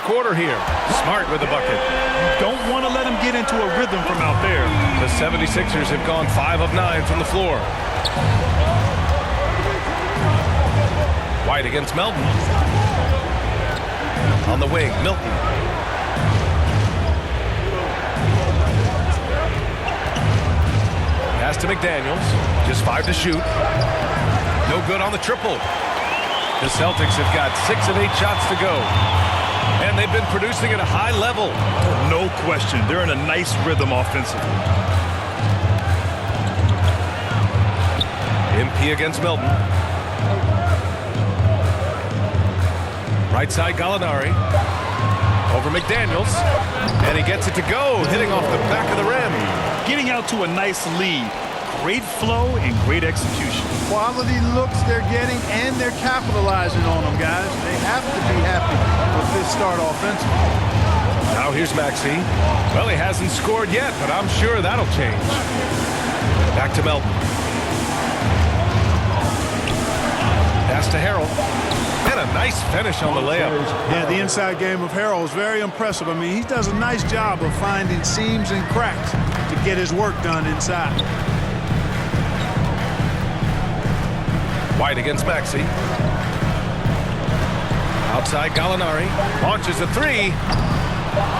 quarter here. Smart with the bucket. Don't want to let him get into a rhythm from out there. The 76ers have gone 5 of 9 from the floor. White against Melton. On the wing, Milton. Pass to McDaniels. Just 5 to shoot. No good on the triple. The Celtics have got 6 of 8 shots to go. And they've been producing at a high level. No question. They're in a nice rhythm offensively. MP against Melton. Right side, Gallinari. Over McDaniels. And he gets it to go, hitting off the back of the rim. Getting out to a nice lead. Great flow and great execution. Quality looks they're getting, and they're capitalizing on them, guys. They have to be happy with this start offensively. Now here's Maxey. Well, he hasn't scored yet, but I'm sure that'll change. Back to Melton. Pass to Harrell. And a nice finish on the layup. Yeah, the inside game of Harrell is very impressive. I mean, he does a nice job of finding seams and cracks to get his work done inside. White against Maxey. Outside Gallinari. Launches a 3.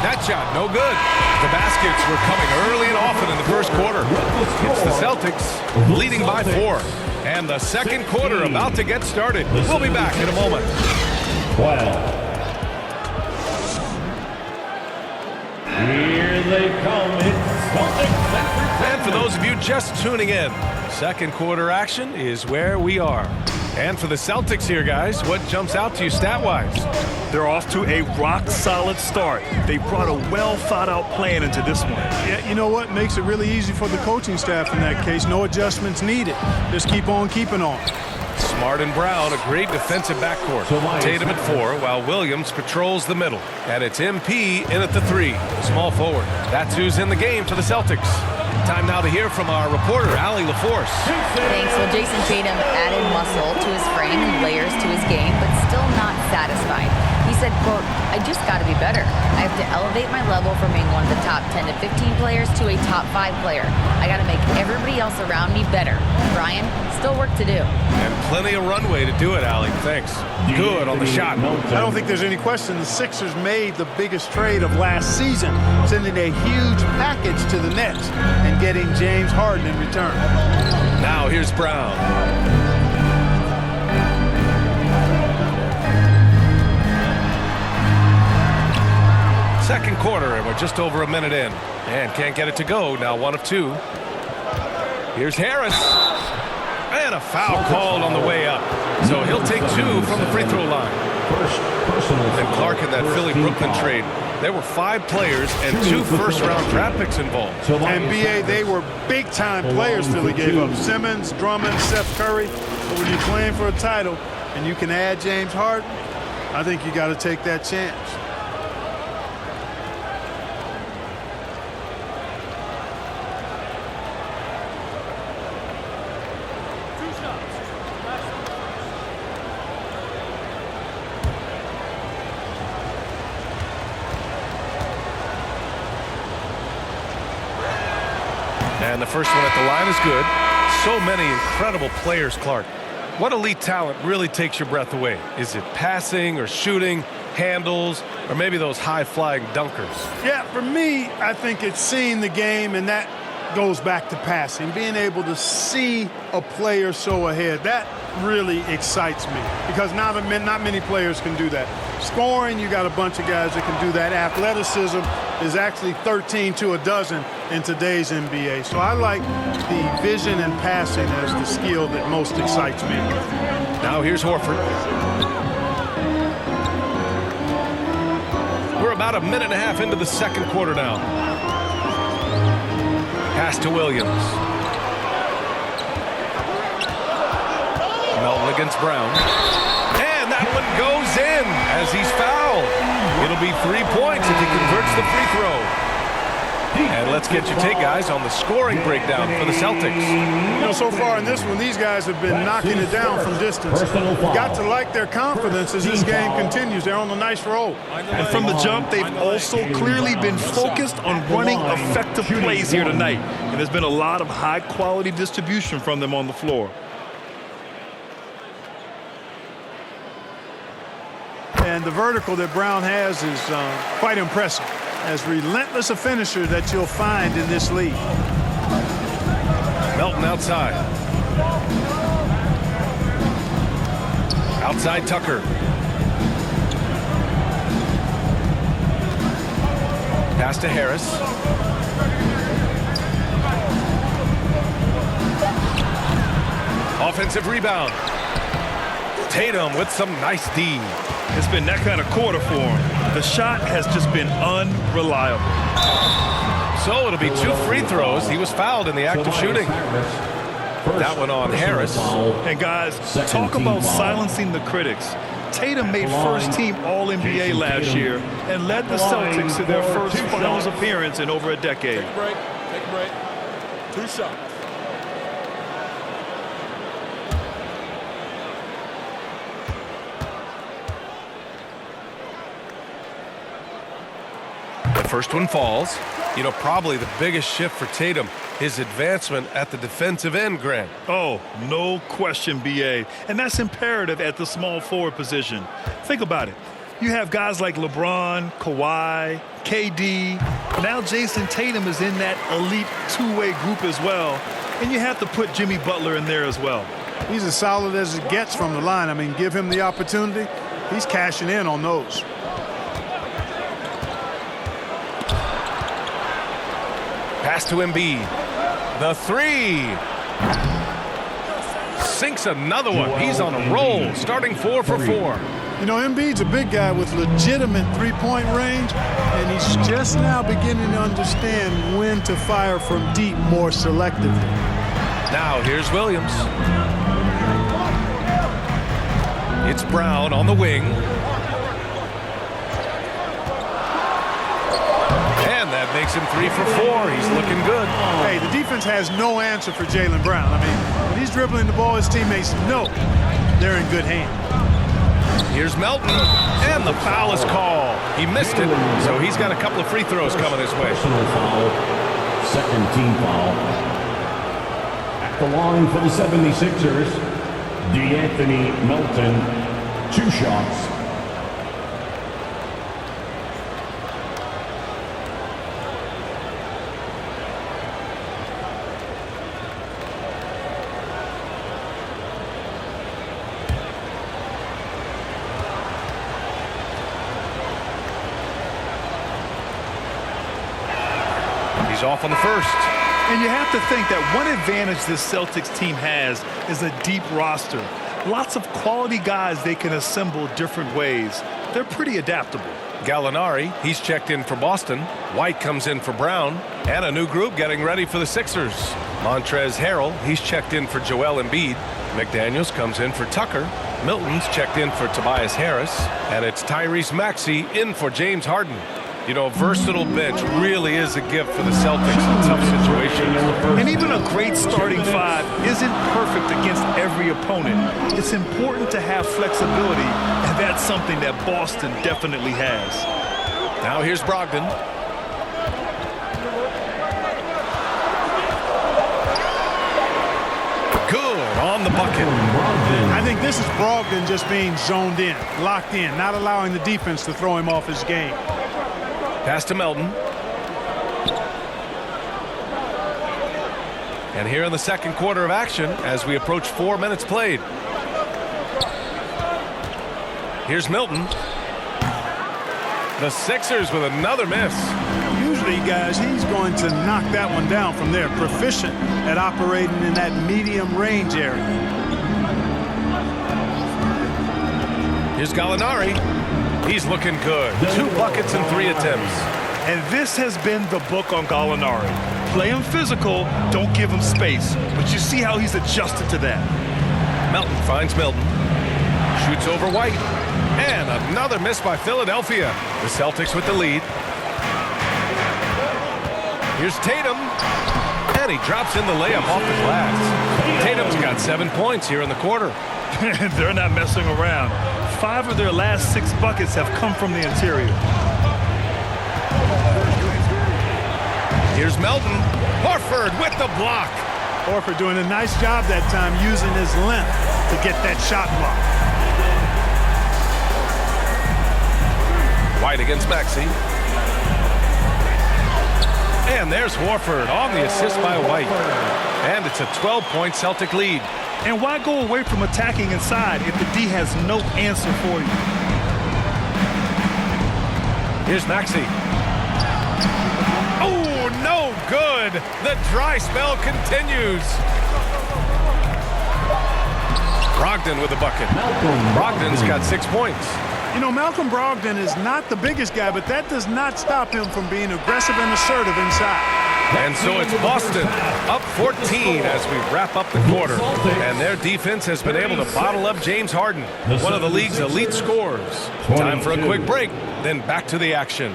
That shot, no good. The baskets were coming early and often in the first quarter. It's the Celtics leading by 4. And the second quarter about to get started. We'll be back in a moment. Here they come. It's Celtics. And for those of you just tuning in, second quarter action is where we are. And for the Celtics here, guys, what jumps out to you stat-wise? They're off to a rock-solid start. They brought a well-thought-out plan into this one. Yeah, you know what? Makes it really easy for the coaching staff in that case. No adjustments needed. Just keep on keeping on. Smart and Brown, a great defensive backcourt. Tatum at 4, while Williams patrols the middle. And it's MP in at the 3, the small forward. That's who's in the game for the Celtics. Time now to hear from our reporter, Allie LaForce. Thanks. Well, Jason Tatum added muscle to his frame and layers to his game, but still not satisfied. He said, quote, "I just got to be better. I have to elevate my level from being one of the top 10 to 15 players to a top 5 player. I got to make everybody else around me better. Brian, still work to do." And plenty of runway to do it, Allie. Thanks. Good on the shot. I don't think there's any question the Sixers made the biggest trade of last season, sending a huge package to the Nets and getting James Harden in return. Now here's Brown. Second quarter, and we're just over a minute in. And can't get it to go. Now 1 of 2. Here's Harris. And a foul called on the way up. So he'll take 2 from the free throw line. And Clark in that Philly-Brooklyn trade. There were 5 players and 2 first-round draft picks involved. And B.A., they were big-time players Philly gave up. Simmons, Drummond, Seth Curry. But when you're playing for a title and you can add James Harden, I think you got to take that chance. And the first one at the line is good. So many incredible players, Clark. What elite talent really takes your breath away? Is it passing or shooting, handles, or maybe those high-flying dunkers? Yeah, for me, I think it's seeing the game, and that goes back to passing. Being able to see a player so ahead, that really excites me because not many players can do that. Scoring, you got a bunch of guys that can do that. Athleticism is actually 13 to a dozen in today's NBA. So I like the vision and passing as the skill that most excites me. Now here's Horford. We're about a minute and a half into the second quarter now. Pass to Williams. Melton against Brown. And that one goes in as he's fouled. It'll be 3 points if he converts the free throw. And let's get your take, guys, on the scoring breakdown for the Celtics. You know, so far in this one, these guys have been knocking it down from distance. Got to like their confidence as this game continues. They're on a nice roll. And from the jump, they've also clearly been focused on running effective plays here tonight. And there's been a lot of high-quality distribution from them on the floor. And the vertical that Brown has is quite impressive. As relentless a finisher that you'll find in this league. Melton outside. Outside Tucker. Pass to Harris. Offensive rebound. Tatum with some nice D. It's been that kind of quarter for him. The shot has just been unreliable. So it'll be 2 free throws. He was fouled in the act of shooting. That one on Harris. And guys, talk about silencing the critics. Tatum made first-team All-NBA last year and led the Celtics to their first finals appearance in over a decade. Take a break. Take a break. 2 shots. The first one falls. You know, probably the biggest shift for Tatum, his advancement at the defensive end, Grant. Oh, no question, B.A. And that's imperative at the small forward position. Think about it. You have guys like LeBron, Kawhi, KD. Now Jason Tatum is in that elite two-way group as well. And you have to put Jimmy Butler in there as well. He's as solid as it gets from the line. I mean, give him the opportunity. He's cashing in on those. Pass to Embiid. The 3. Sinks another one. He's on a roll, starting 4 for 4. You know, Embiid's a big guy with legitimate three-point range, and he's just now beginning to understand when to fire from deep more selectively. Now here's Williams. It's Brown on the wing. And that makes him 3 for 4. He's looking good. Hey, the defense has no answer for Jaylen Brown. I mean, when he's dribbling the ball, his teammates know they're in good hands. Here's Melton, and the foul is called. He missed it, so he's got a couple of free throws coming his way. Personal foul. Second team foul. At the line for the 76ers, DeAnthony Melton, 2 shots. He's off on the first. And you have to think that one advantage this Celtics team has is a deep roster. Lots of quality guys they can assemble different ways. They're pretty adaptable. Gallinari, he's checked in for Boston. White comes in for Brown. And a new group getting ready for the Sixers. Montrezl Harrell, he's checked in for Joel Embiid. McDaniels comes in for Tucker. Milton's checked in for Tobias Harris. And it's Tyrese Maxey in for James Harden. You know, a versatile bench really is a gift for the Celtics in tough situations. And even a great starting 5 isn't perfect against every opponent. It's important to have flexibility, and that's something that Boston definitely has. Now here's Brogdon. Good on the bucket. I think this is Brogdon just being zoned in, locked in, not allowing the defense to throw him off his game. Pass to Melton. And here in the second quarter of action as we approach 4 minutes played. Here's Milton. The Sixers with another miss. Usually, guys, he's going to knock that one down from there. Proficient at operating in that medium range area. Here's Gallinari. He's looking good. 2 buckets and 3 attempts. And this has been the book on Gallinari. Play him physical, don't give him space. But you see how he's adjusted to that. Melton finds Milton. Shoots over White. And another miss by Philadelphia. The Celtics with the lead. Here's Tatum. And he drops in the layup off the glass. Tatum's got 7 points here in the quarter. They're not messing around. 5 of their last 6 buckets have come from the interior. Here's Melton. Horford with the block. Horford doing a nice job that time using his length to get that shot block. White against Maxey. And there's Horford on the assist by White. And it's a 12-point Celtic lead. And why go away from attacking inside if the D has no answer for you? Here's Maxey. Oh, no good. The dry spell continues. Brogdon with a bucket. Brogdon's got 6 points. You know, Malcolm Brogdon is not the biggest guy, but that does not stop him from being aggressive and assertive inside. And so it's Boston up 14 as we wrap up the quarter. And their defense has been able to bottle up James Harden, one of the league's elite scorers. Time for a quick break, then back to the action.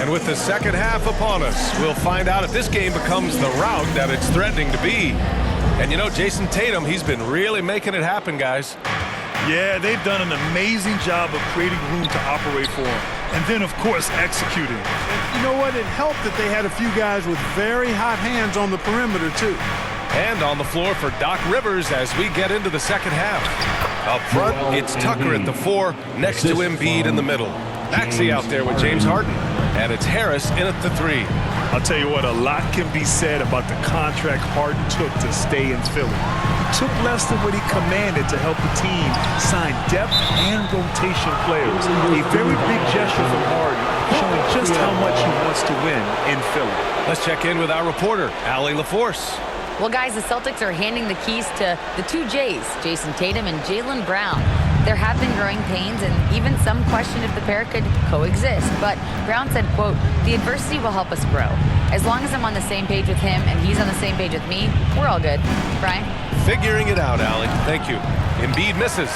And with the second half upon us, we'll find out if this game becomes the rout that it's threatening to be. And you know, Jason Tatum, he's been really making it happen, guys. Yeah, they've done an amazing job of creating room to operate for him. And then, of course, executing. You know what? It helped that they had a few guys with very hot hands on the perimeter, too. And on the floor for Doc Rivers as we get into the second half. Up front, it's Tucker at the 4, next to Embiid in the middle. Maxey out there with James Harden. And it's Harris in at the 3. I'll tell you what, a lot can be said about the contract Harden took to stay in Philly. He took less than what he commanded to help the team sign depth and rotation players. A very big gesture from Harden, showing just how much he wants to win in Philly. Let's check in with our reporter, Allie LaForce. Well, guys, the Celtics are handing the keys to the 2 J's, Jason Tatum and Jaylen Brown. There have been growing pains and even some question if the pair could coexist. But Brown said, quote, "The adversity will help us grow. As long as I'm on the same page with him and he's on the same page with me, we're all good." Brian? Figuring it out, Allie. Thank you. Embiid misses.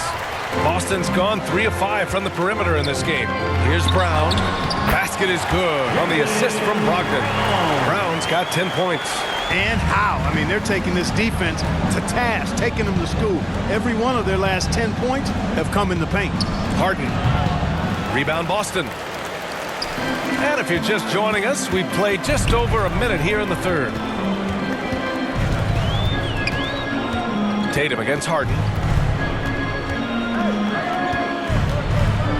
Boston's gone 3 of 5 from the perimeter in this game. Here's Brown. Basket is good on the assist from Brogdon. Brown's got 10 points. And how? I mean, they're taking this defense to task, taking them to school. Every one of their last 10 points have come in the paint. Harden. Rebound Boston. And if you're just joining us, we've played just over a minute here in the third. Tatum against Harden.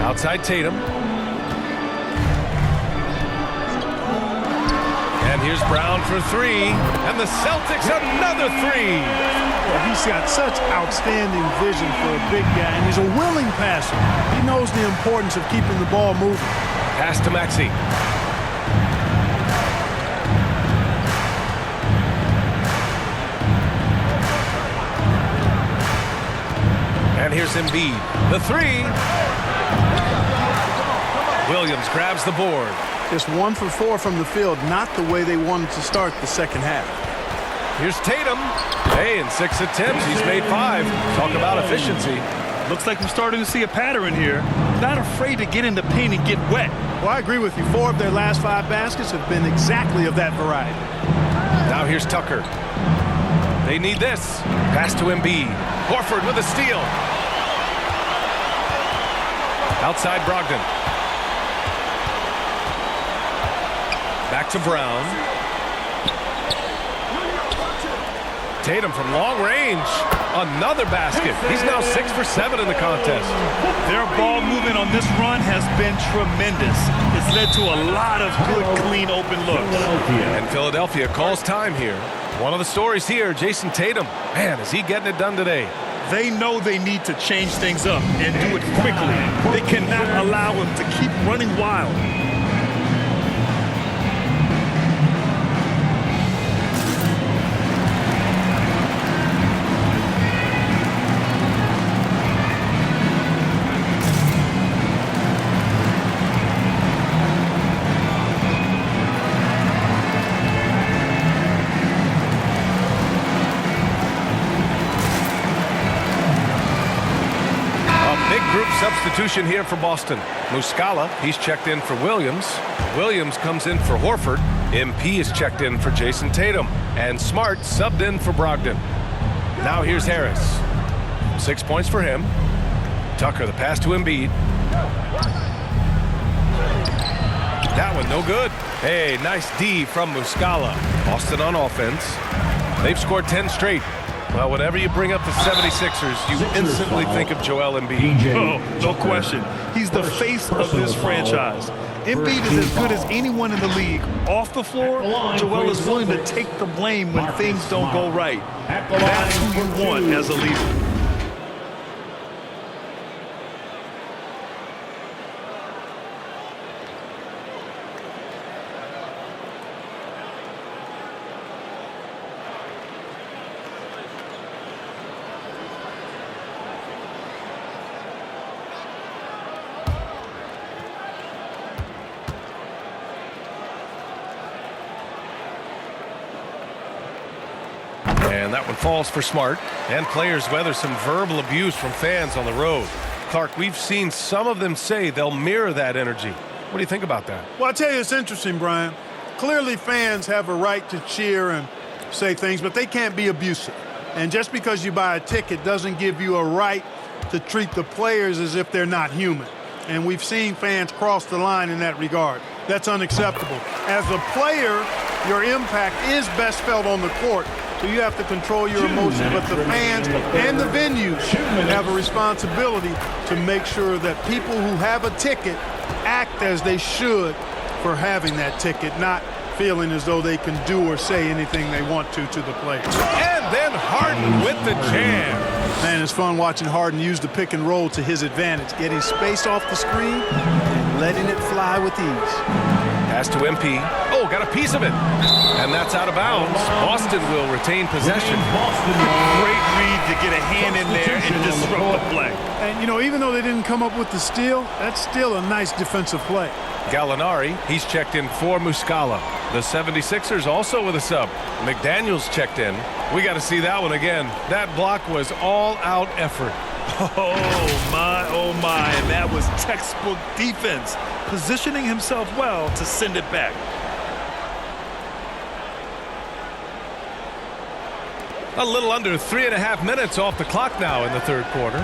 Outside Tatum. And here's Brown for 3. And the Celtics another 3. Well, he's got such outstanding vision for a big guy, and he's a willing passer. He knows the importance of keeping the ball moving. Pass to Maxey. And here's Embiid. The 3. Williams grabs the board. Just 1 for 4 from the field, not the way they wanted to start the second half. Here's Tatum. Hey, in 6 attempts, he's made 5. Talk about efficiency. Looks like we're starting to see a pattern here. Not afraid to get in the paint and get wet. Well, I agree with you. 4 of their last 5 baskets have been exactly of that variety. Now here's Tucker. They need this. Pass to Embiid. Horford with a steal. Outside Brogdon. Back to Brown. Tatum from long range. Another basket. He's now 6 for 7 in the contest. Their ball movement on this run has been tremendous. It's led to a lot of good, clean, open looks. And Philadelphia calls time here. One of the stories here, Jason Tatum. Man, is he getting it done today? They know they need to change things up and do it quickly. They cannot allow him to keep running wild. Substitution here for Boston. Muscala, he's checked in for Williams. Williams comes in for Horford. MP is checked in for Jason Tatum. And Smart subbed in for Brogdon. Now here's Harris. 6 points for him. Tucker, the pass to Embiid. That one no good. Hey, nice D from Muscala. Boston on offense. They've scored 10 straight. Well, whenever you bring up the 76ers, you instantly think of Joel Embiid. Oh, no question. He's the face of this franchise. Embiid is as good as anyone in the league. Off the floor, Joel is willing to take the blame when things don't go right. That's who you want as a leader. And that one falls for Smart. And players weather some verbal abuse from fans on the road. Clark, we've seen some of them say they'll mirror that energy. What do you think about that? Well, I tell you, it's interesting, Brian. Clearly fans have a right to cheer and say things, but they can't be abusive. And just because you buy a ticket doesn't give you a right to treat the players as if they're not human. And we've seen fans cross the line in that regard. That's unacceptable. As a player, your impact is best felt on the court. So you have to control your emotions, but the fans and the venues have a responsibility to make sure that people who have a ticket act as they should for having that ticket, not feeling as though they can do or say anything they want to the players. And then Harden with the jam. Man, it's fun watching Harden use the pick and roll to his advantage, getting space off the screen and letting it fly with ease. Pass to MP. Oh, got a piece of it. And that's out of bounds. Boston will retain possession. Great read to get a hand in there and disrupt the play. And, you know, even though they didn't come up with the steal, that's still a nice defensive play. Gallinari, he's checked in for Muscala. The 76ers also with a sub. McDaniels checked in. We got to see that one again. That block was all-out effort. Oh my, and that was textbook defense, positioning himself well to send it back. A little under 3.5 minutes off the clock now in the third quarter.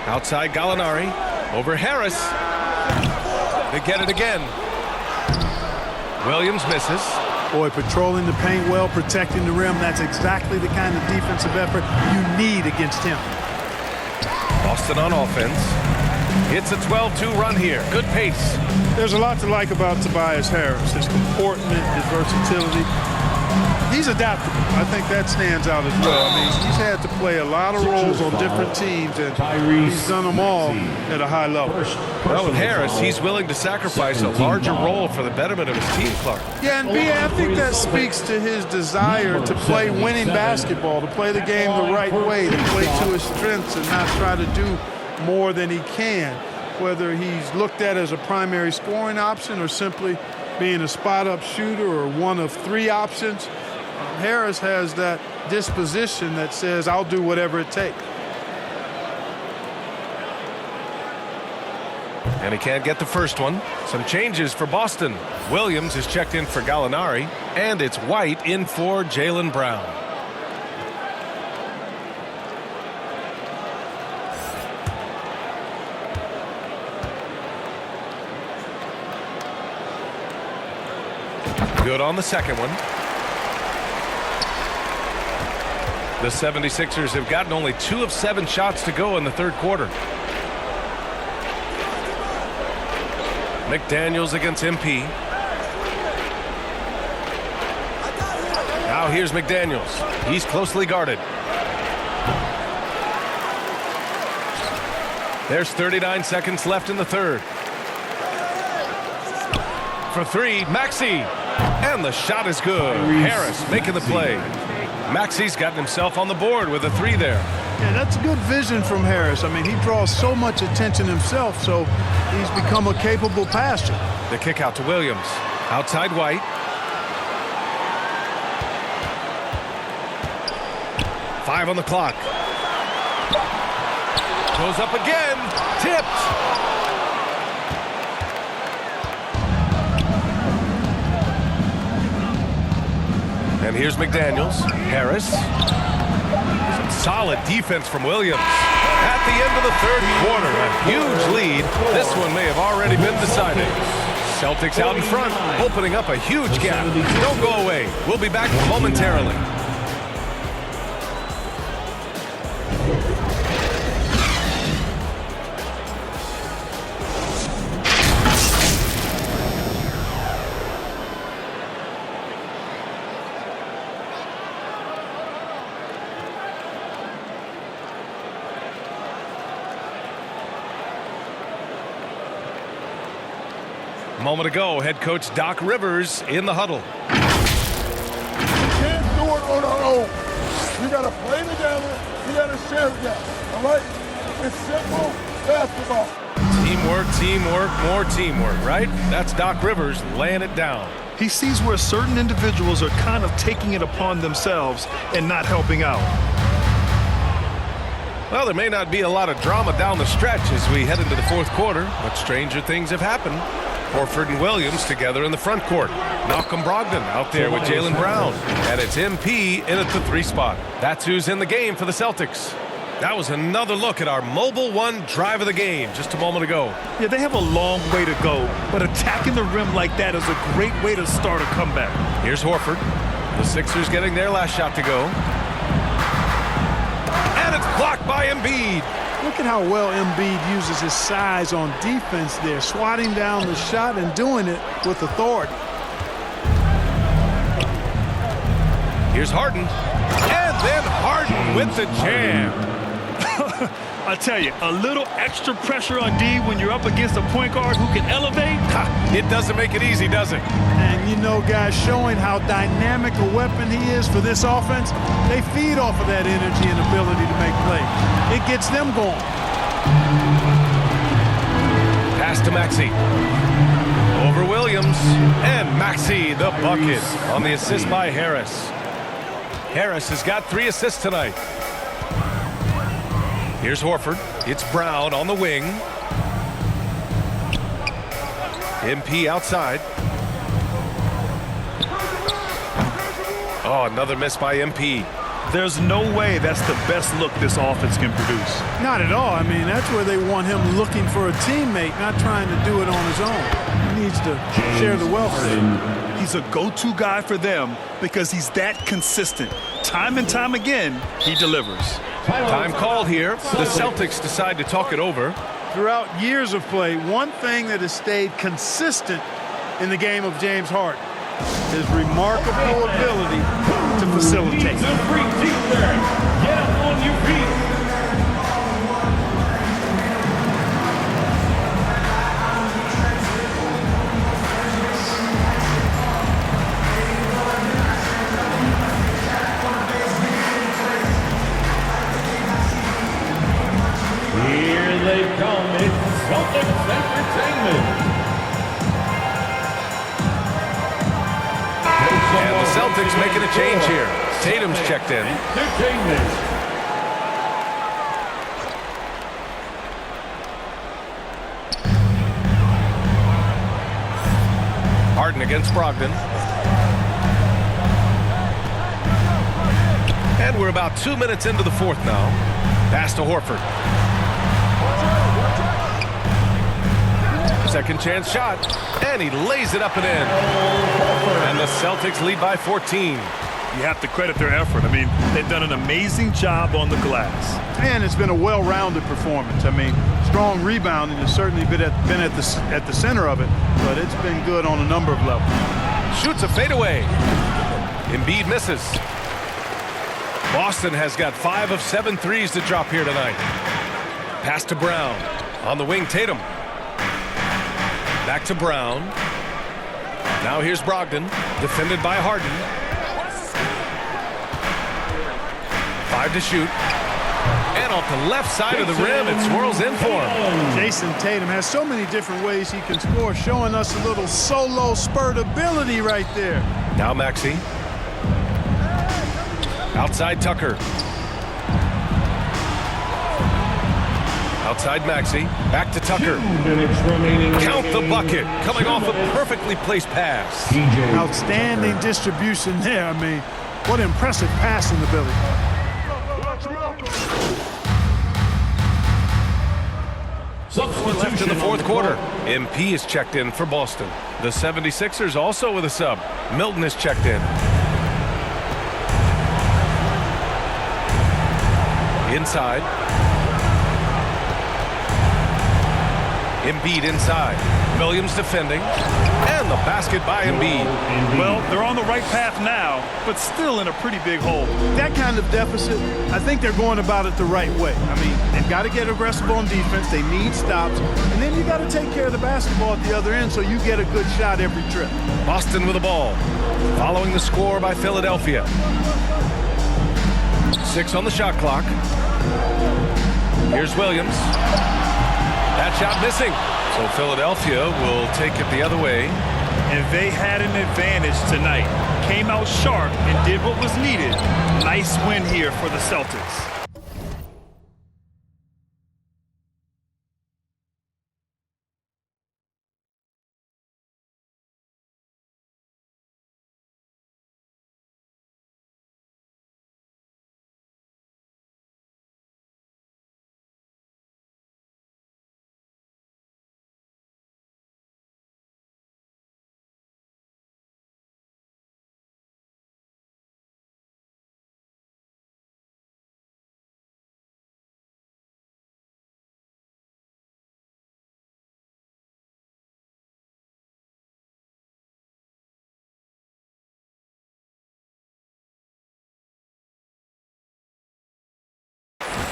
Outside Gallinari, over Harris. They get it again. Williams misses. Boy, patrolling the paint well, protecting the rim. That's exactly the kind of defensive effort you need against him. Boston on offense. It's a 12-2 run here. Good pace. There's a lot to like about Tobias Harris. His comportment, his versatility. He's adaptable. I think that stands out as well. I mean, he's had to play a lot of roles on different teams, and he's done them all at a high level. Well, with Harris, he's willing to sacrifice a larger role for the betterment of his team, Clark. Yeah, and B.A., I think that speaks to his desire to play winning basketball, to play the game the right way, to play to his strengths and not try to do more than he can, whether he's looked at as a primary scoring option or simply being a spot-up shooter or one of three options. Harris has that disposition that says, I'll do whatever it takes. And he can't get the first one. Some changes for Boston. Williams is checked in for Gallinari, and it's White in for Jaylen Brown. Good on the second one. The 76ers have gotten only 2 of 7 shots to go in the third quarter. McDaniels against MP. Now here's McDaniels. He's closely guarded. There's 39 seconds left in the third. For three, Maxey. And the shot is good. Harris making the play. Maxey's gotten himself on the board with a three there. Yeah, that's good vision from Harris. I mean, he draws so much attention himself, so he's become a capable passer. The kick out to Williams. Outside White. Five on the clock. Goes up again. Tipped. And here's McDaniels. Harris. Some solid defense from Williams. At the end of the third quarter, a huge lead. This one may have already been decided. Celtics out in front, opening up a huge gap. Don't go away. We'll be back momentarily. A moment ago, head coach Doc Rivers in the huddle. You can't do it on our own. You got to play together. You got to share together. All right? It's simple basketball. Teamwork, teamwork, more teamwork, right? That's Doc Rivers laying it down. He sees where certain individuals are kind of taking it upon themselves and not helping out. Well, there may not be a lot of drama down the stretch as we head into the fourth quarter, but stranger things have happened. Horford and Williams together in the front court. Malcolm Brogdon out there with Jaylen Brown. And it's MP in at the three spot. That's who's in the game for the Celtics. That was another look at our Mobile One drive of the game just a moment ago. Yeah, they have a long way to go, but attacking the rim like that is a great way to start a comeback. Here's Horford. The Sixers getting their last shot to go. And it's blocked by Embiid. Look at how well Embiid uses his size on defense there, swatting down the shot and doing it with authority. Here's Harden. And then Harden with the jam. I tell you, a little extra pressure on D when you're up against a point guard who can elevate. It doesn't make it easy, does it? And you know, guys, showing how dynamic a weapon he is for this offense, they feed off of that energy and ability to make plays. It gets them going. Pass to Maxey. Over Williams. And Maxey, the bucket on the assist by Harris. Harris has got 3 assists tonight. Here's Horford. It's Brown on the wing. MP outside. Oh, another miss by MP. There's no way that's the best look this offense can produce. Not at all. I mean, that's where they want him looking for a teammate, not trying to do it on his own. He needs to share the wealth. He's a go-to guy for them because he's that consistent. Time and time again, he delivers. Time called here. The Celtics decide to talk it over. Throughout years of play, one thing that has stayed consistent in the game of James Harden is remarkable ability to facilitate. Get up on your feet. Here they come. It's Celtics Entertainment. And the Celtics making a change here. Tatum's checked in. Entertainment. Harden against Brogdon. And we're about 2 minutes into the fourth now. Pass to Horford. Second chance shot. And he lays it up and in. And the Celtics lead by 14. You have to credit their effort. I mean, they've done an amazing job on the glass. And it's been a well-rounded performance. I mean, strong rebounding has certainly been at the center of it, but it's been good on a number of levels. Shoots a fadeaway. Embiid misses. Boston has got 5 of 7 threes to drop here tonight. Pass to Brown. On the wing, Tatum. Back to Brown. Now here's Brogdon, defended by Harden. 5 to shoot. And off the left side of the rim, it swirls in for him. Jason Tatum has so many different ways he can score, showing us a little solo spurt ability right there. Now Maxey. Outside Tucker. Outside Maxey. Back to Tucker. 2 minutes remaining. Count the bucket. Coming off a perfectly placed pass. TJ Outstanding distribution there. I mean, what impressive passing ability. One left in the fourth quarter. MP is checked in for Boston. The 76ers also with a sub. Milton is checked in. Inside. Embiid inside. Williams defending. And the basket by Embiid. Well, they're on the right path now, but still in a pretty big hole. That kind of deficit, I think they're going about it the right way. I mean, they've got to get aggressive on defense. They need stops. And then you got to take care of the basketball at the other end so you get a good shot every trip. Boston with the ball. Following the score by Philadelphia. 6 on the shot clock. Here's Williams. That shot missing. So Philadelphia will take it the other way. And they had an advantage tonight. Came out sharp and did what was needed. Nice win here for the Celtics.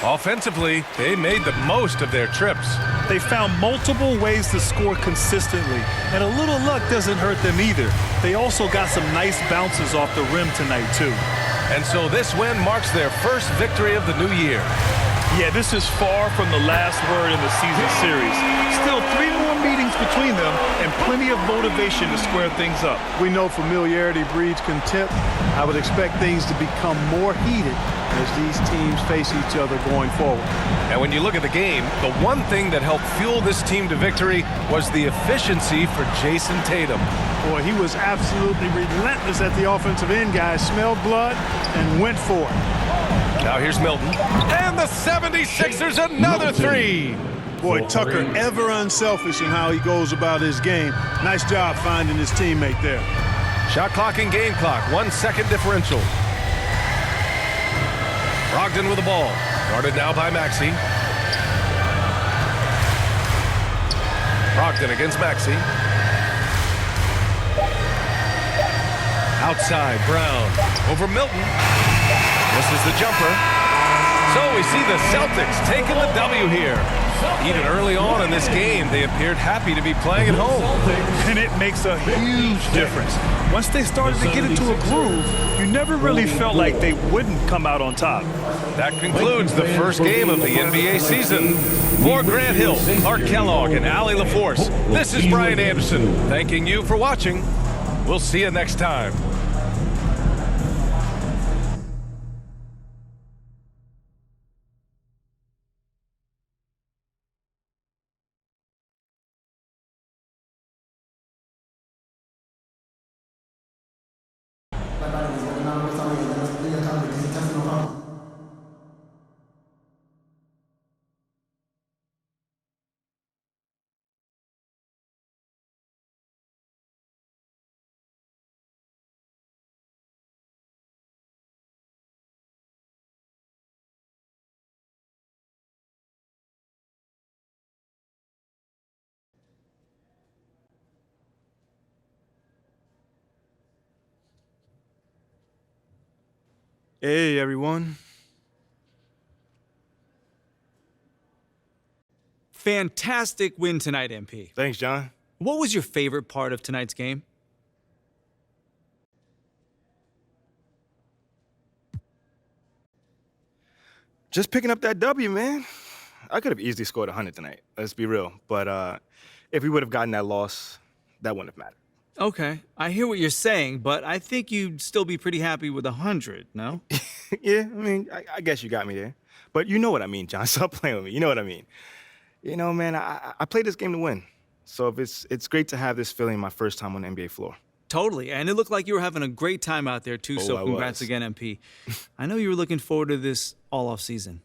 Offensively, they made the most of their trips. They found multiple ways to score consistently, and a little luck doesn't hurt them either. They also got some nice bounces off the rim tonight, too. And so this win marks their first victory of the new year. Yeah, this is far from the last word in the season series. Still 3 more meetings between them and plenty of motivation to square things up. We know familiarity breeds contempt. I would expect things to become more heated as these teams face each other going forward. And when you look at the game, the one thing that helped fuel this team to victory was the efficiency for Jason Tatum. Boy, he was absolutely relentless at the offensive end, guys. Smelled blood and went for it. Now here's Milton. And the 76ers another 3. Boy, Tucker ever unselfish in how he goes about his game. Nice job finding his teammate there. Shot clock and game clock, 1 second differential. Brogdon with the ball. Guarded now by Maxey. Brogdon against Maxey. Outside, Brown. Over Milton. Misses the jumper. So we see the Celtics taking the W here. Even early on in this game, they appeared happy to be playing at home. And it makes a huge difference. Once they started to get into a groove, you never really felt like they wouldn't come out on top. That concludes the first game of the NBA season. For Grant Hill, Art Kellogg, and Allie LaForce, this is Brian Anderson, thanking you for watching. We'll see you next time. Hey, everyone. Fantastic win tonight, MP. Thanks, John. What was your favorite part of tonight's game? Just picking up that W, man. I could have easily scored 100 tonight, let's be real. But if we would have gotten that loss, that wouldn't have mattered. Okay, I hear what you're saying, but I think you'd still be pretty happy with 100, no? Yeah, I mean, I guess you got me there. But you know what I mean, John. Stop playing with me. You know what I mean. You know, man, I played this game to win. So it's great to have this feeling my first time on the NBA floor. Totally, and it looked like you were having a great time out there, too, Oh, so I congrats was. again, MP. I know you were looking forward to this all off season.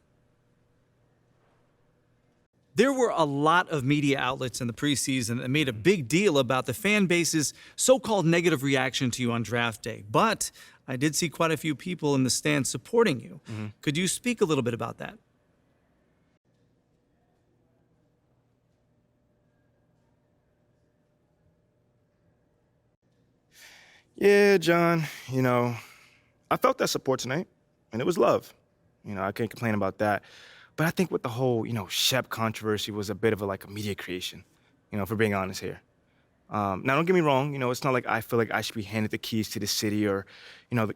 There were a lot of media outlets in the preseason that made a big deal about the fan base's so-called negative reaction to you on draft day. But I did see quite a few people in the stands supporting you. Could you speak a little bit about that? Yeah, John, you know, I felt that support tonight, and it was love. You know, I can't complain about that. But I think with the whole, Shep controversy was a bit of a media creation, if we're being honest here. Now, don't get me wrong, it's not like I feel like I should be handed the keys to the city or,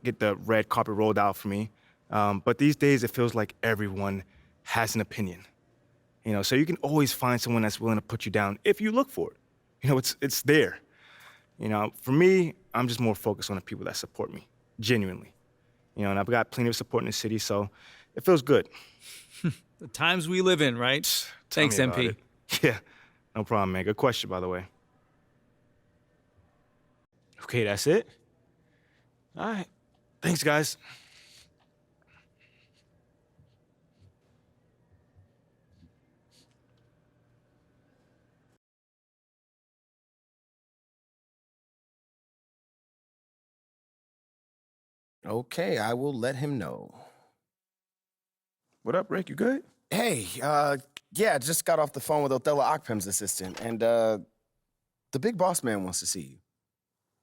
get the red carpet rolled out for me. But these days, it feels like everyone has an opinion. So you can always find someone that's willing to put you down if you look for it. It's there. For me, I'm just more focused on the people that support me, genuinely. And I've got plenty of support in the city, so it feels good. The times we live in, right? Tell Thanks, me about MP. it. Yeah, no problem, man. Good question, by the way. Okay, that's it? All right. Thanks, guys. Okay, I will let him know. What up, Rick? You good? Hey, yeah, just got off the phone with Othello Akpem's assistant, and the big boss man wants to see you.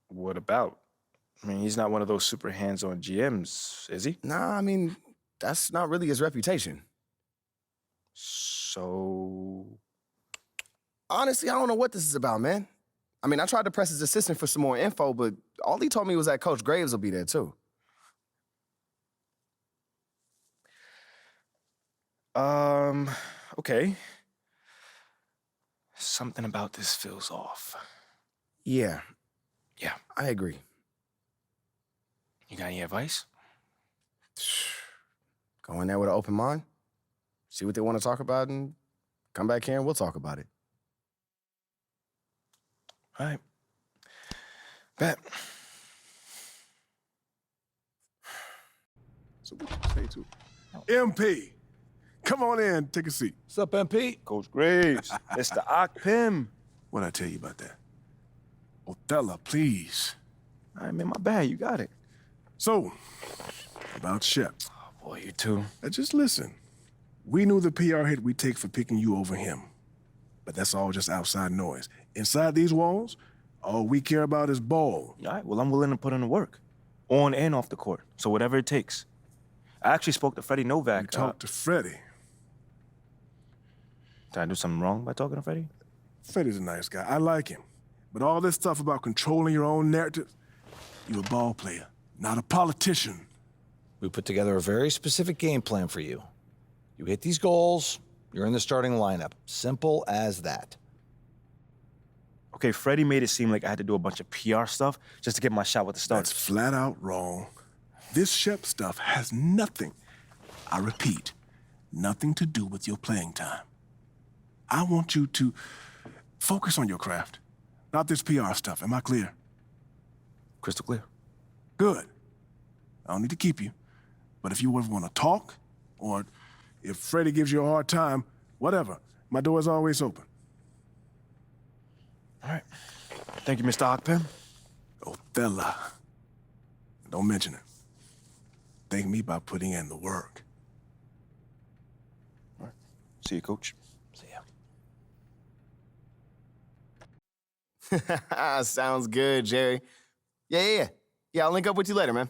What about? I mean, he's not one of those super hands-on GMs, is he? Nah, I mean, that's not really his reputation. So... Honestly, I don't know what this is about, man. I mean, I tried to press his assistant for some more info, but all he told me was that Coach Graves will be there, too. Okay. Something about this feels off. Yeah. Yeah. I agree. You got any advice? Go in there with an open mind, see what they want to talk about, and come back here and we'll talk about it. All right. Bet. So what you say to MP, come on in, take a seat. What's up, MP? Coach Graves. It's the Akpem. What'd I tell you about that? Othello, please. All right, man, my bad. You got it. So, about Shep. Oh, boy, you too. Now just listen. We knew the PR hit we'd take for picking you over him. But that's all just outside noise. Inside these walls, all we care about is ball. All right, well, I'm willing to put in the work. On and off the court. So whatever it takes. I actually spoke to Freddie Novak. You talked to Freddie. Did I do something wrong by talking to Freddie? Freddie's a nice guy. I like him. But all this stuff about controlling your own narrative, you're a ball player, not a politician. We put together a very specific game plan for you. You hit these goals, you're in the starting lineup. Simple as that. Okay, Freddie made it seem like I had to do a bunch of PR stuff just to get my shot with the Stars. That's flat out wrong. This Shep stuff has nothing, I repeat, nothing to do with your playing time. I want you to focus on your craft, not this PR stuff. Am I clear? Crystal clear. Good. I don't need to keep you. But if you ever want to talk, or if Freddie gives you a hard time, whatever, my door is always open. All right. Thank you, Mr. Akpem. Othello. Don't mention it. Thank me by putting in the work. All right. See you, Coach. See ya. Sounds good, Jerry. Yeah, I'll link up with you later, man.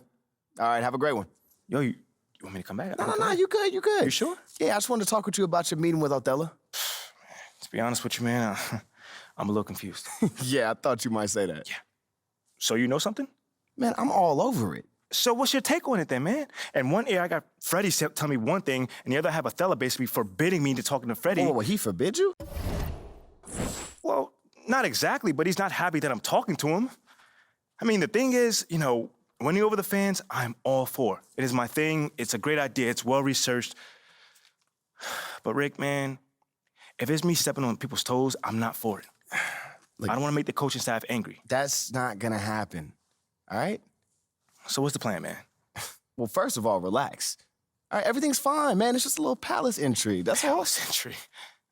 All right, have a great one. Yo, you want me to come back? No, you good, you good. You sure? Yeah, I just wanted to talk with you about your meeting with Othello. To be honest with you, man, I'm a little confused. Yeah, I thought you might say that. Yeah. So you know something? Man, I'm all over it. So what's your take on it then, man? And one ear, I got Freddie tell me one thing, and the other I have Othello basically forbidding me to talking to Freddie. Oh, he forbid you? Well, not exactly, but he's not happy that I'm talking to him. I mean, the thing is, you know, winning over the fans, I'm all for. It is my thing. It's a great idea. It's well-researched. But Rick, man, if it's me stepping on people's toes, I'm not for it. Look, I don't want to make the coaching staff angry. That's not gonna happen, all right? So what's the plan, man? Well, first of all, relax. All right, everything's fine, man. It's just a little palace intrigue. That's all. Palace intrigue.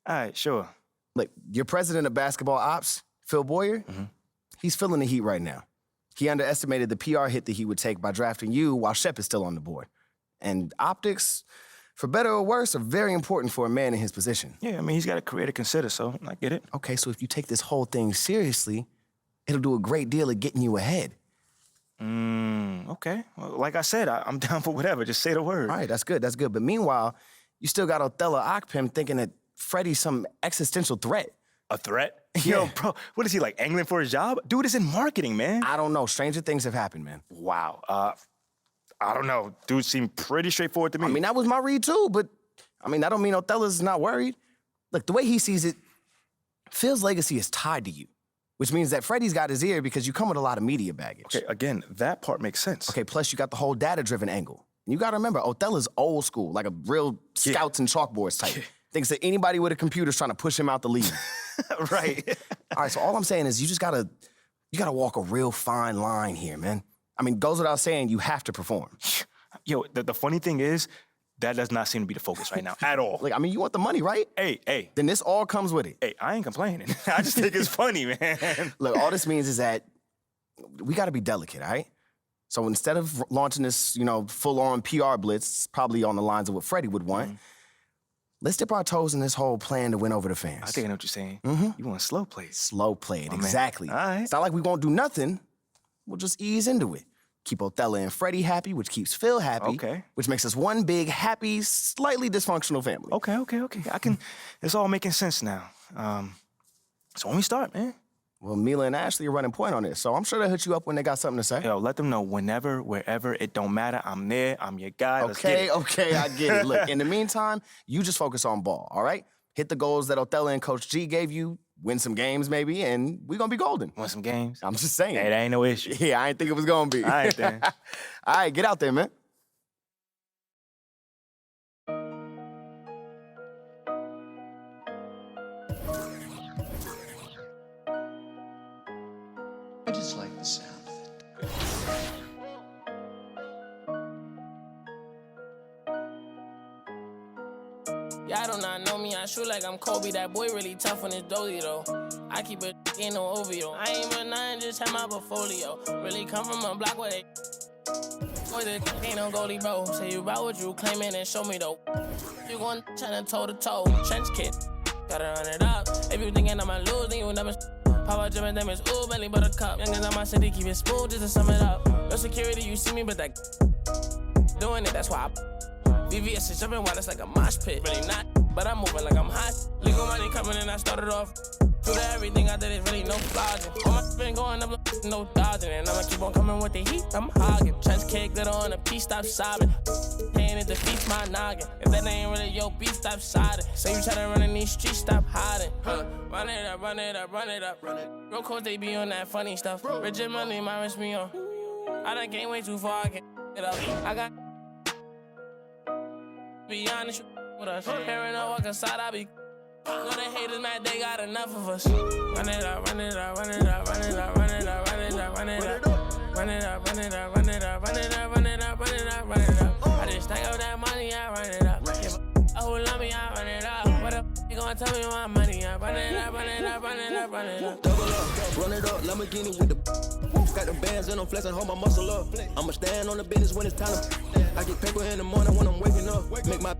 All right, sure. Look, your president of basketball ops, Phil Boyer, he's feeling the heat right now. He underestimated the PR hit that he would take by drafting you while Shep is still on the board. And optics, for better or worse, are very important for a man in his position. Yeah, I mean, he's got a career to consider, so I get it. Okay, so if you take this whole thing seriously, it'll do a great deal of getting you ahead. Okay. Well, like I said, I'm down for whatever. Just say the word. All right, that's good, that's good. But meanwhile, you still got Othello Akpem thinking that Freddie's some existential threat. A threat? Yeah. Yo, bro, what is he, like, angling for his job? Dude is in marketing, man. I don't know. Stranger things have happened, man. Wow. I don't know. Dude seemed pretty straightforward to me. I mean, that was my read too, but I mean, that don't mean Othello's not worried. Look, the way he sees it, Phil's legacy is tied to you, which means that Freddie's got his ear because you come with a lot of media baggage. Okay, again, that part makes sense. Okay, plus you got the whole data-driven angle. And you gotta remember, Othello's old school, like a real scouts and chalkboards type. Thinks that anybody with a computer's trying to push him out the league. Right. All right, so all I'm saying is you gotta walk a real fine line here, man. I mean, goes without saying, you have to perform. Yo, the funny thing is, that does not seem to be the focus right now at all. Like, I mean, you want the money, right? Hey. Then this all comes with it. Hey, I ain't complaining. I just think it's funny, man. Look, all this means is that we gotta be delicate, all right? So instead of launching this, full-on PR blitz, probably on the lines of what Freddie would want, let's dip our toes in this whole plan to win over the fans. I think I know what you're saying. You want slow plays. Slow play it, Oh, man. exactly. All right. It's not like we won't do nothing. We'll just ease into it. Keep Othello and Freddie happy, which keeps Phil happy. Okay. Which makes us one big, happy, slightly dysfunctional family. Okay. It's all making sense now. So when we start, man. Well, Mila and Ashley are running point on this, so I'm sure they'll hit you up when they got something to say. Yo, let them know whenever, wherever, it don't matter. I'm there. I'm your guy. Let's get it. Okay, I get it. Look, in the meantime, you just focus on ball, all right? Hit the goals that Othello and Coach G gave you, win some games maybe, and we're gonna be golden. Want some games? I'm just saying. Hey, that ain't no issue. Yeah, I didn't think it was gonna be. All right, then. All right, get out there, man. I just like the sound of it. Y'all do not know me, I shoot like I'm Kobe. That boy really tough on his dolly though. I keep it in no OVO. I ain't with nothing, just have my portfolio. Really come from a block where they boy, the ain't no goalie, bro. Say you about what you claiming and show me though. You gon' tryna toe to toe. Trench kid, gotta run it up. If you thinking I'ma lose, then you never. Papa Jim damage, ooh, belly buttercup. Youngins on my city, keep it smooth just to sum it up. No security, you see me, but that doing it, that's why VVS is jumping while it's like a mosh pit. Really not, but I'm moving like I'm hot. Legal money coming in, I started off. Through everything I did is really no flogging. All my spin going up, no dodging. And I'ma keep on coming with the heat, I'm hogging. Trench kick, glitter on a piece, stop sobbing. Pain it defeats my noggin. If that ain't really your beat, stop siding. Say you try to run in these streets, stop hiding. Run it up, run it up, run it up. Real coach, they be on that funny stuff. Rigid money, my wrist me on. I done came way too far, I can't it up. I got be honest with us. Hearing I walk inside, I be know the haters mad, they got enough of us. Run it up, run it up, run it up, run it up, run it up, run it up, run it up. Run it up, run it up, run it up, run it up, run it up, run it up, run it up. I just stack up that money, I run it up. Give a who love me, I run it up. What up, you gonna tell me my money? I run it up, run it up, run it up, run it up. Double up, run it up, Lamborghini with the got the bands and I'm flexing, hold my muscle up. I'ma stand on the business when it's time to. I get paper in the morning when I'm waking up. Make my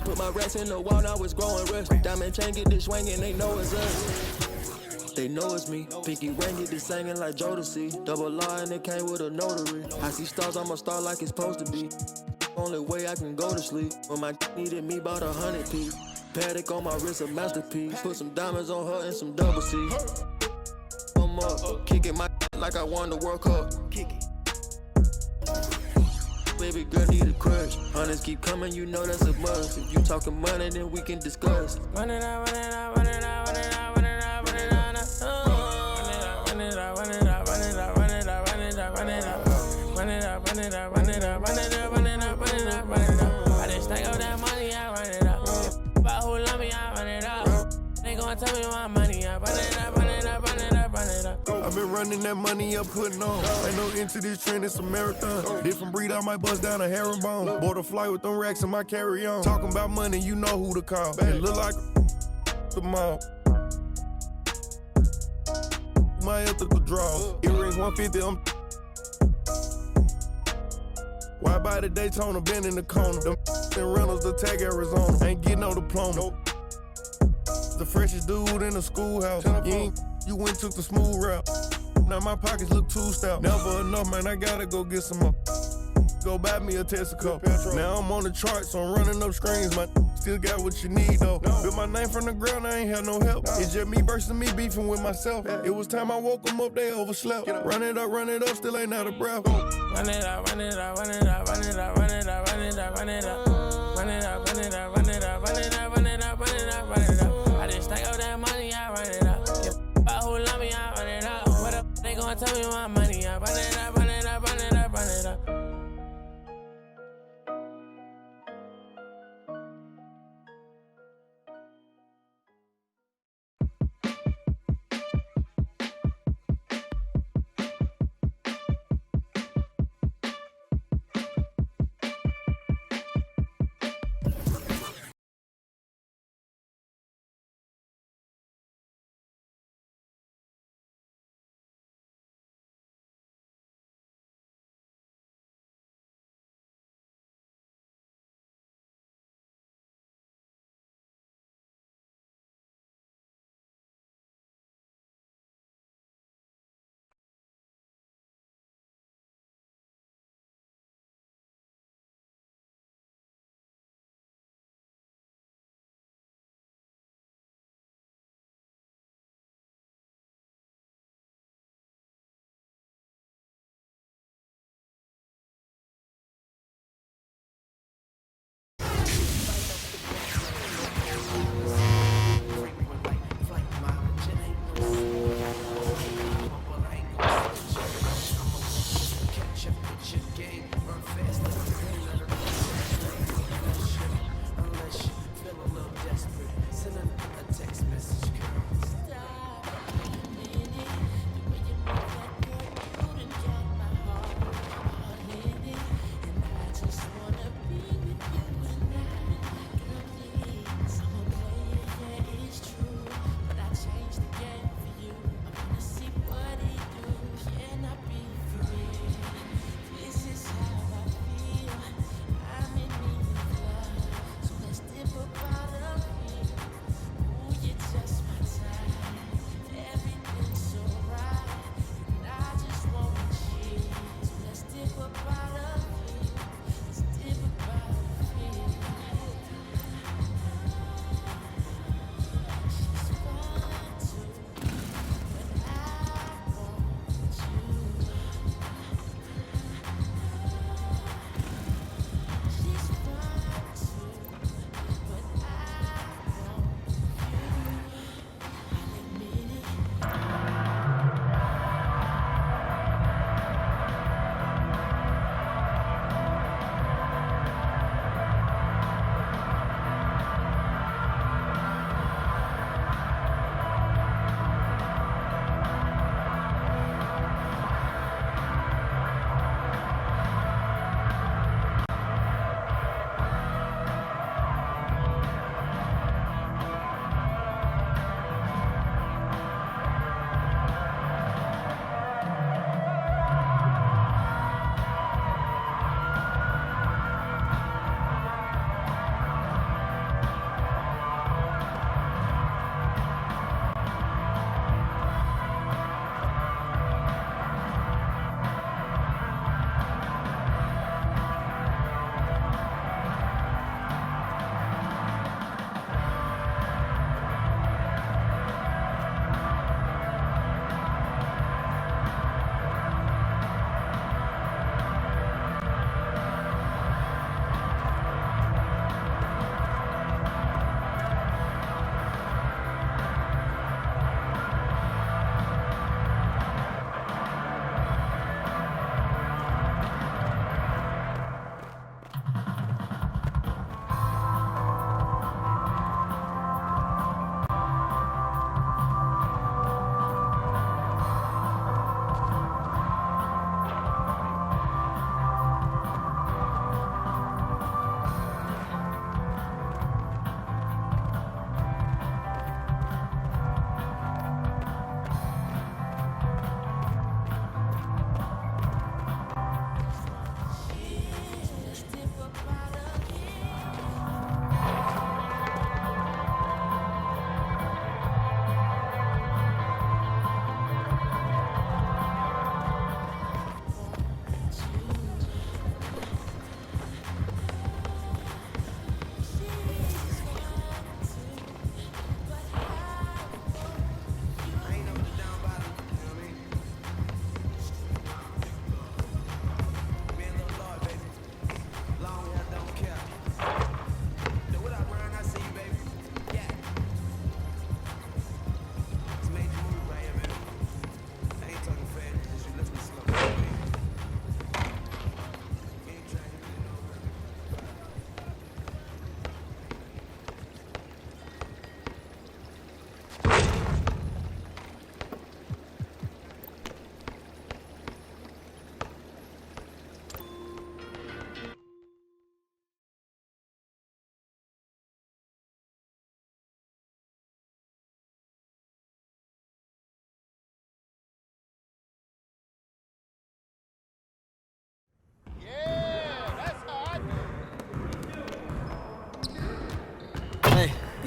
put my rats in the wall, now it's growing rust. Diamond chain, get this swinging, they know it's us. they know it's me. Pinky ring get the singing like Jodeci. Double R and it came with a notary. I see stars, I'm a star like it's supposed to be. Only way I can go to sleep. When my needed me, bought 100 piece. Paddock on my wrist, a masterpiece. Put some diamonds on her and some double C. I'm up, kicking my like I won the World Cup. Kick it. Baby girl need a crush. Hunters keep coming, you know that's a must. If you talking money, then we can discuss. Run it out, run it out, run it out, run it out, run it out, run it out, run it out, run it out, run it out, run it out, run it out, run it out, run it out, run it out, run it out, run it out, run it out, run it out, run it out. I just stack up that money, I run it out. About who love me, I run it out. They gon' tell me my money, I run it out, run it out, run it out, run it out. I've been running that money up, putting on. Ain't no into this trend, it's a marathon. Different breed, I might bust down a herringbone. Bought a flight with them racks in my carry-on. Talking about money, you know who to call. It look like the mall. My ethical draw. Earrings 150, I'm. Why buy the Daytona, been in the corner? Them rentals, the tag Arizona. Ain't getting no diploma. The freshest dude in the schoolhouse. You went took the smooth route. Now my pockets look too stout. Never enough, man, I gotta go get some more. Go buy me a Texaco. Now I'm on the charts, so I'm running up screens. My still got what you need though. Built my name from the ground, I ain't had no help. It's just me versus me beefing with myself. It was time I woke them up, they overslept. Run it up, still ain't out of breath. Run it out, run it out, run it out, run it out, run it out, run it out, run it out, run it out, run it out, run it out, run it out, run it out, run it out, run it out. I just stack up that money, I run it out. About who love me, I run it out. What up? They gon' tell me my money, I run it out, run it out, run it out, run it out.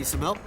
Need some help?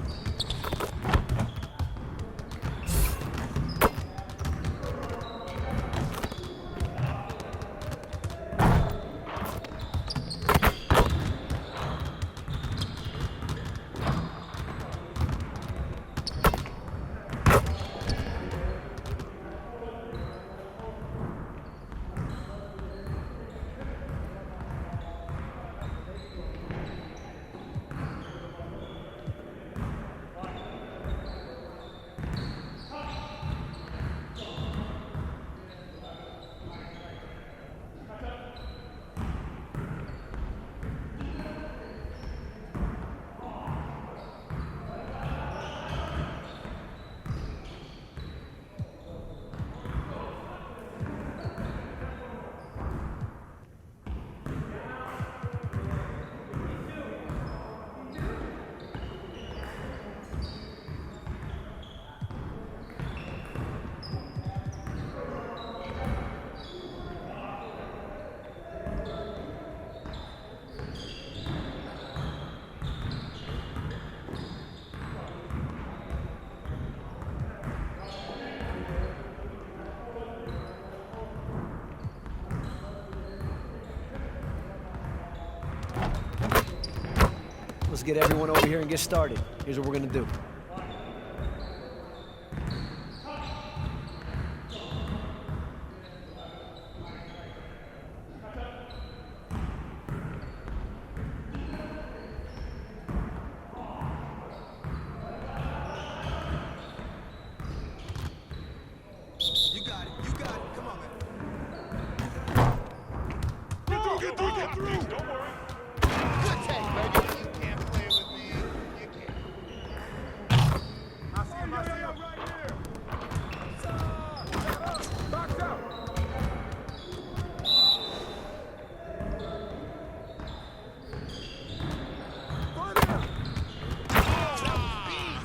Let's get everyone over here and get started. Here's what we're gonna do.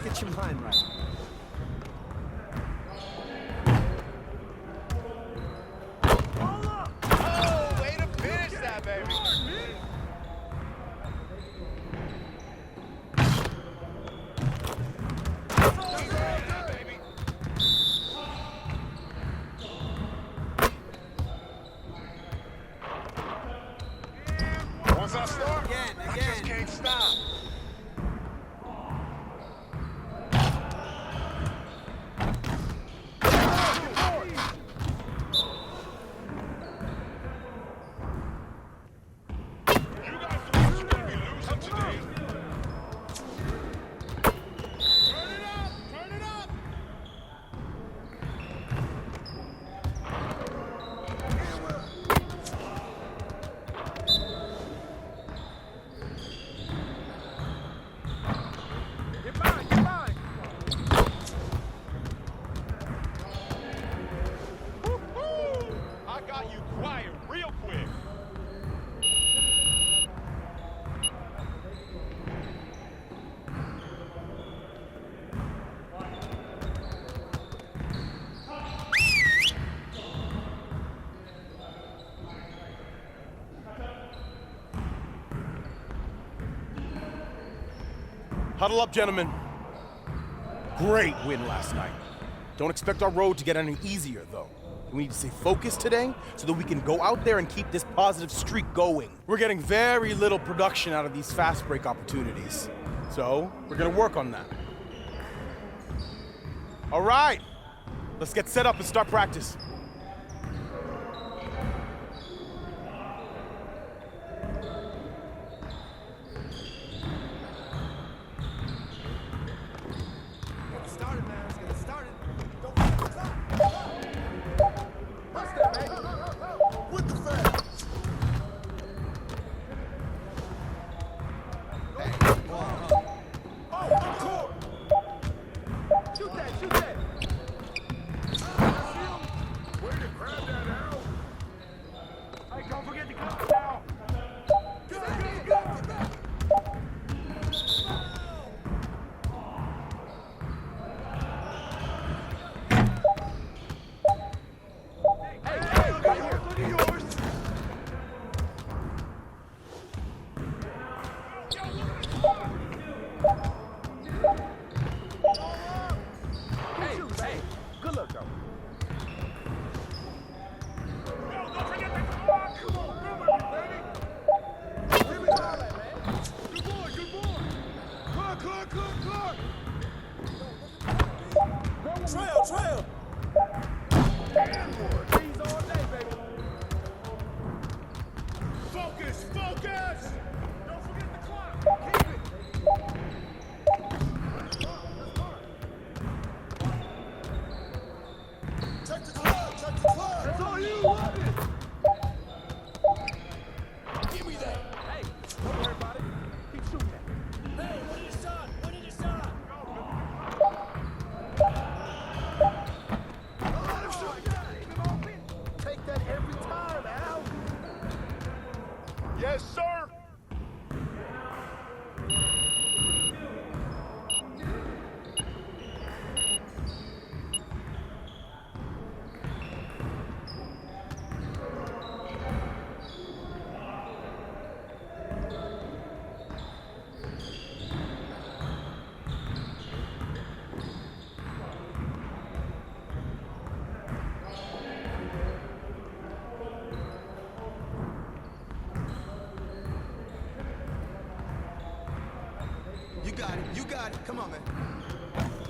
Get your mind right. Oh, way to finish that, baby. Once I start, I just can't stop. Huddle up, gentlemen. Great win last night. Don't expect our road to get any easier, though. We need to stay focused today so that we can go out there and keep this positive streak going. We're getting very little production out of these fast break opportunities. So, we're gonna work on that. All right, let's get set up and start practice. That's all you wanted. Give me that. Hey, don't worry about it. Keep shooting that. Hey, what is your shot? What is your shot? Don't let him shoot that. Take that every time, Al. Yes, sir. You got it. You got it. Come on, man.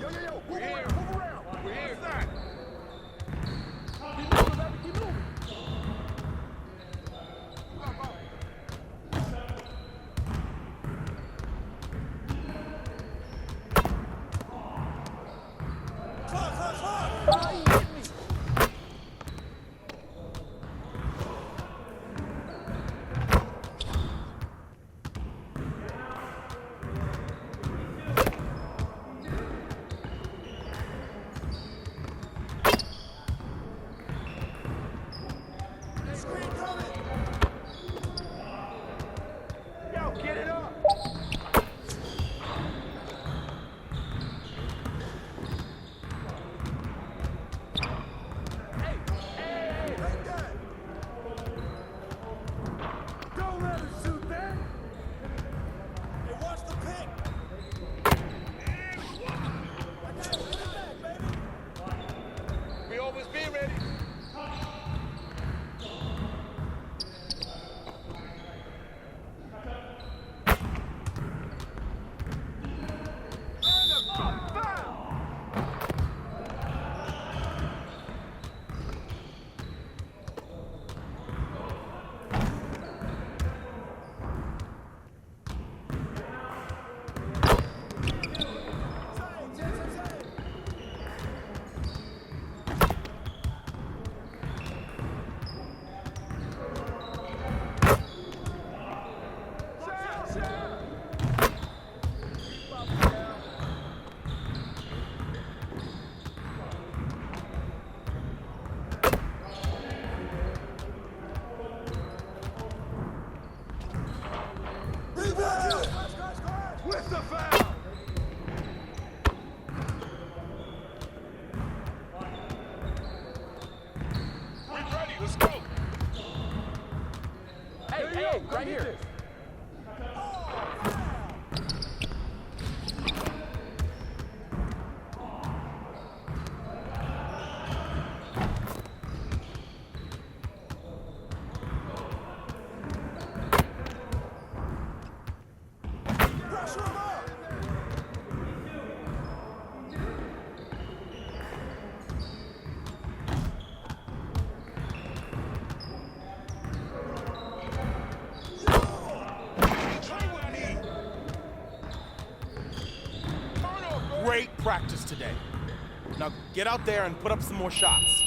Yo, move around, move around. We're here. What's that? Keep moving. Yo, get it up. Hey, take that. Don't let him shoot that. Hey, watch the pick. I got it back, baby. We always be ready. With the foul! We're ready, let's go! Hey, right here. Pressure him up! Great practice today. Now get out there and put up some more shots.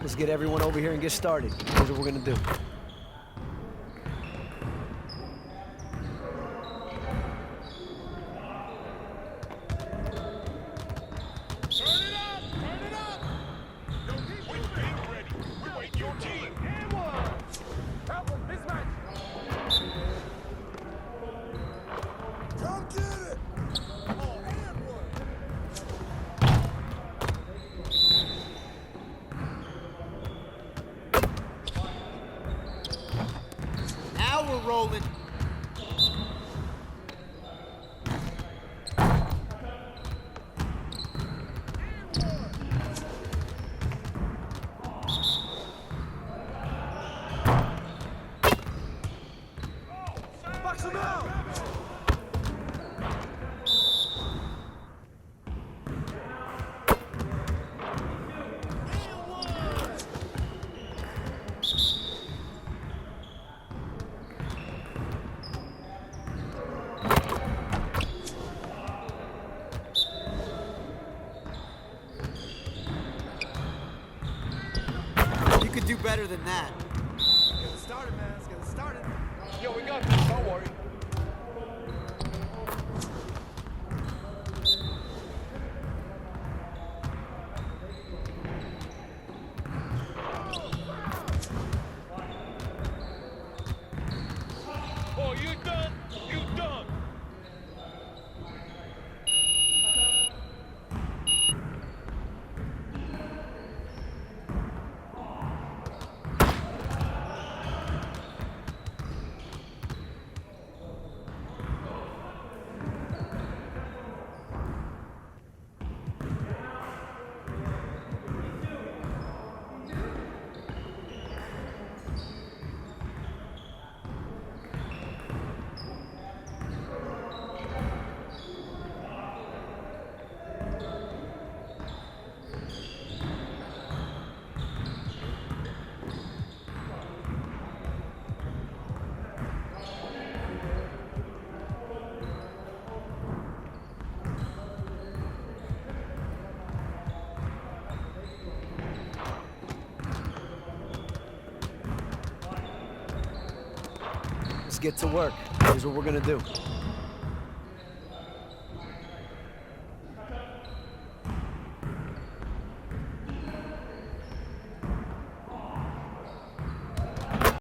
Let's get everyone over here and get started. Here's what we're gonna do. Now we're rolling. Box him out! You could do better than that. Get it started, man. Let's get it started. Yo, we got this. Don't worry. Oh, you done? You done? Let's get to work. Here's what we're gonna do.